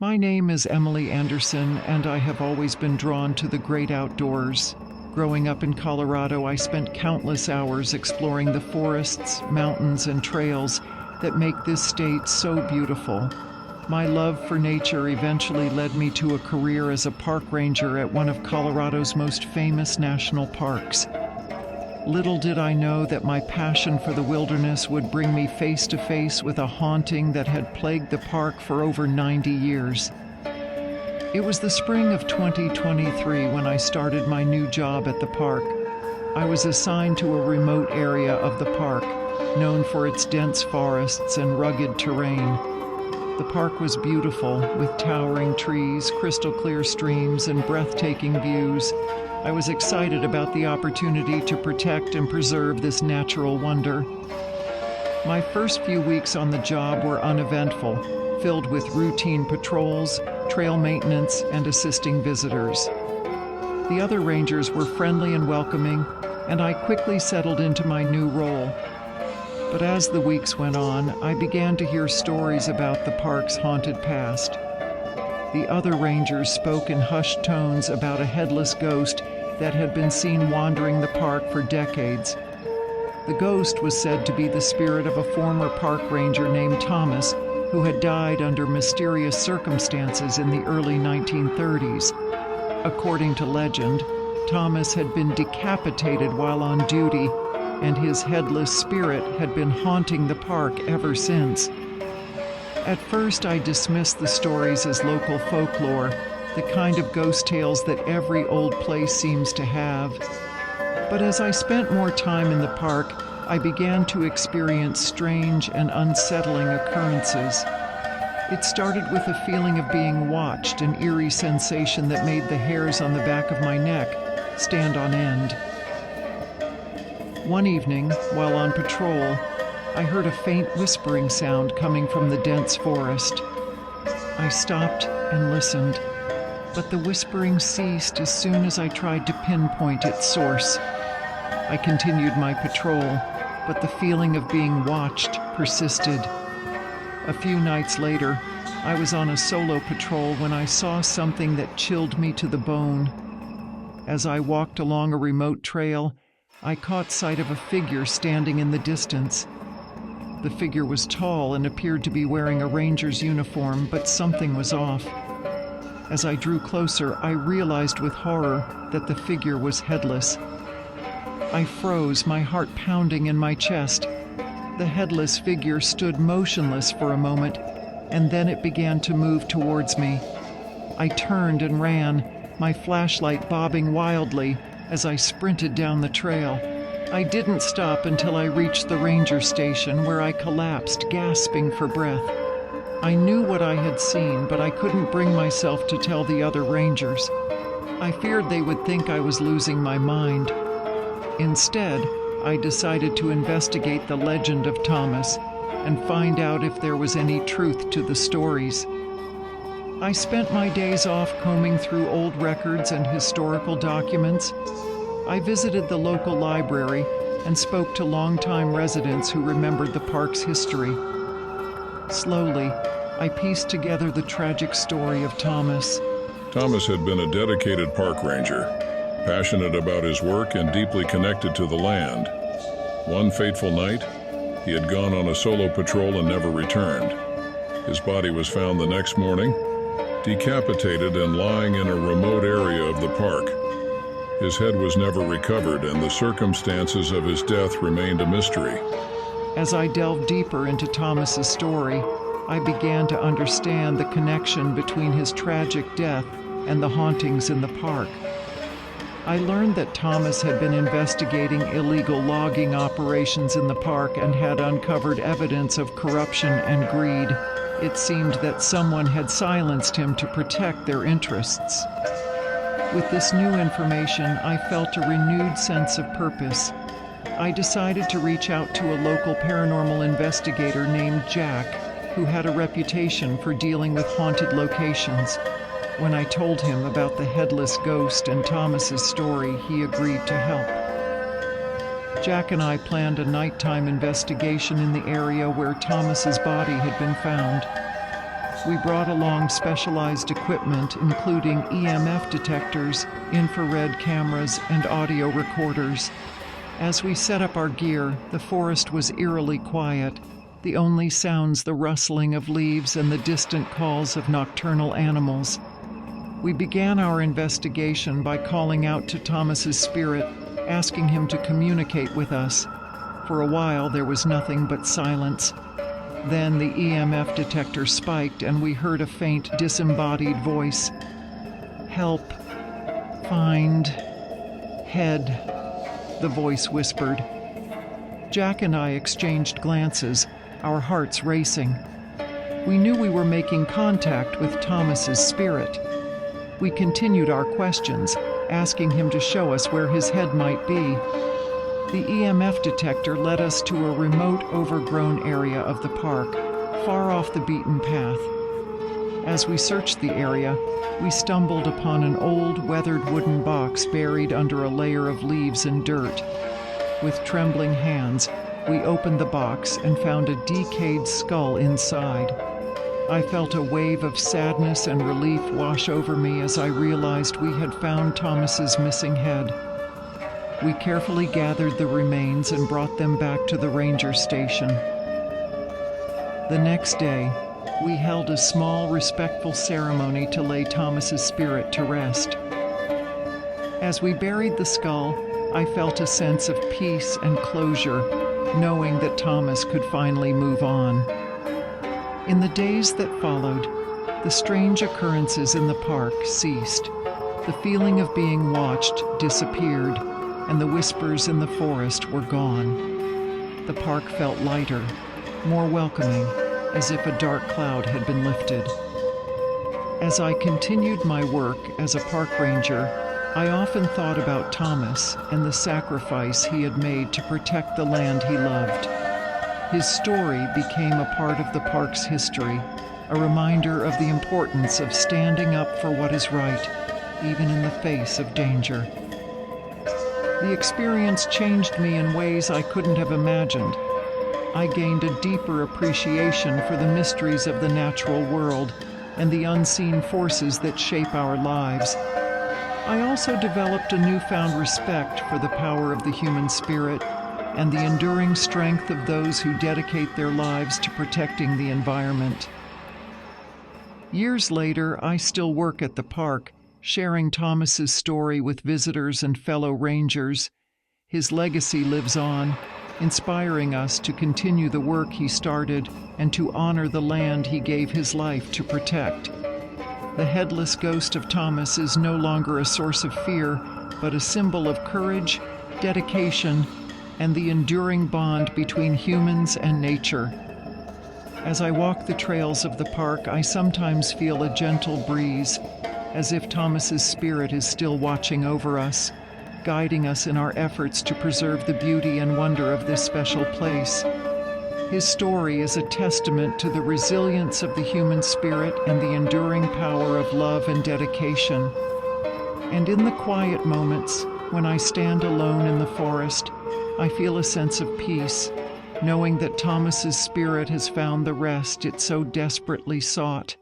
My name is Emily Anderson, and I have always been drawn to the great outdoors. Growing up in Colorado, I spent countless hours exploring the forests, mountains, and trails that make this state so beautiful. My love for nature eventually led me to a career as a park ranger at one of Colorado's most famous national parks. Little did I know that my passion for the wilderness would bring me face to face with a haunting that had plagued the park for over 90 years. It was the spring of 2023 when I started my new job at the park. I was assigned to a remote area of the park, known for its dense forests and rugged terrain. The park was beautiful, with towering trees, crystal clear streams, and breathtaking views. I was excited about the opportunity to protect and preserve this natural wonder. My first few weeks on the job were uneventful, filled with routine patrols, trail maintenance, and assisting visitors. The other rangers were friendly and welcoming, and I quickly settled into my new role. But as the weeks went on, I began to hear stories about the park's haunted past. The other rangers spoke in hushed tones about a headless ghost that had been seen wandering the park for decades. The ghost was said to be the spirit of a former park ranger named Thomas, who had died under mysterious circumstances in the early 1930s. According to legend, Thomas had been decapitated while on duty, and his headless spirit had been haunting the park ever since. At first, I dismissed the stories as local folklore, the kind of ghost tales that every old place seems to have. But as I spent more time in the park, I began to experience strange and unsettling occurrences. It started with a feeling of being watched, an eerie sensation that made the hairs on the back of my neck stand on end. One evening, while on patrol, I heard a faint whispering sound coming from the dense forest. I stopped and listened, but the whispering ceased as soon as I tried to pinpoint its source. I continued my patrol, but the feeling of being watched persisted. A few nights later, I was on a solo patrol when I saw something that chilled me to the bone. As I walked along a remote trail, I caught sight of a figure standing in the distance. The figure was tall and appeared to be wearing a ranger's uniform, but something was off. As I drew closer, I realized with horror that the figure was headless. I froze, my heart pounding in my chest. The headless figure stood motionless for a moment, and then it began to move towards me. I turned and ran, my flashlight bobbing wildly as I sprinted down the trail. I didn't stop until I reached the ranger station, where I collapsed, gasping for breath. I knew what I had seen, but I couldn't bring myself to tell the other rangers. I feared they would think I was losing my mind. Instead, I decided to investigate the legend of Thomas and find out if there was any truth to the stories. I spent my days off combing through old records and historical documents. I visited the local library and spoke to longtime residents who remembered the park's history. Slowly, I pieced together the tragic story of Thomas. Thomas had been a dedicated park ranger, passionate about his work and deeply connected to the land. One fateful night, he had gone on a solo patrol and never returned. His body was found the next morning, decapitated and lying in a remote area of the park. His head was never recovered, and the circumstances of his death remained a mystery. As I delved deeper into Thomas's story, I began to understand the connection between his tragic death and the hauntings in the park. I learned that Thomas had been investigating illegal logging operations in the park and had uncovered evidence of corruption and greed. It seemed that someone had silenced him to protect their interests. With this new information, I felt a renewed sense of purpose. I decided to reach out to a local paranormal investigator named Jack, who had a reputation for dealing with haunted locations. When I told him about the headless ghost and Thomas's story, he agreed to help. Jack and I planned a nighttime investigation in the area where Thomas's body had been found. We brought along specialized equipment, including EMF detectors, infrared cameras, and audio recorders. As we set up our gear, the forest was eerily quiet, the only sounds the rustling of leaves and the distant calls of nocturnal animals. We began our investigation by calling out to Thomas's spirit, asking him to communicate with us. For a while, there was nothing but silence. Then the EMF detector spiked and we heard a faint, disembodied voice. "Help. Find. Head," the voice whispered. Jack and I exchanged glances, our hearts racing. We knew we were making contact with Thomas's spirit. We continued our questions, asking him to show us where his head might be. The EMF detector led us to a remote, overgrown area of the park, far off the beaten path. As we searched the area, we stumbled upon an old, weathered wooden box buried under a layer of leaves and dirt. With trembling hands, we opened the box and found a decayed skull inside. I felt a wave of sadness and relief wash over me as I realized we had found Thomas's missing head. We carefully gathered the remains and brought them back to the ranger station. The next day, we held a small, respectful ceremony to lay Thomas's spirit to rest. As we buried the skull, I felt a sense of peace and closure, knowing that Thomas could finally move on. In the days that followed, the strange occurrences in the park ceased. The feeling of being watched disappeared, and the whispers in the forest were gone. The park felt lighter, more welcoming, as if a dark cloud had been lifted. As I continued my work as a park ranger, I often thought about Thomas and the sacrifice he had made to protect the land he loved. His story became a part of the park's history, a reminder of the importance of standing up for what is right, even in the face of danger. The experience changed me in ways I couldn't have imagined. I gained a deeper appreciation for the mysteries of the natural world and the unseen forces that shape our lives. I also developed a newfound respect for the power of the human spirit and the enduring strength of those who dedicate their lives to protecting the environment. Years later, I still work at the park, sharing Thomas's story with visitors and fellow rangers. His legacy lives on, inspiring us to continue the work he started and to honor the land he gave his life to protect. The headless ghost of Thomas is no longer a source of fear, but a symbol of courage, dedication, and the enduring bond between humans and nature. As I walk the trails of the park, I sometimes feel a gentle breeze, as if Thomas's spirit is still watching over us, guiding us in our efforts to preserve the beauty and wonder of this special place. His story is a testament to the resilience of the human spirit and the enduring power of love and dedication. And in the quiet moments, when I stand alone in the forest, I feel a sense of peace, knowing that Thomas's spirit has found the rest it so desperately sought.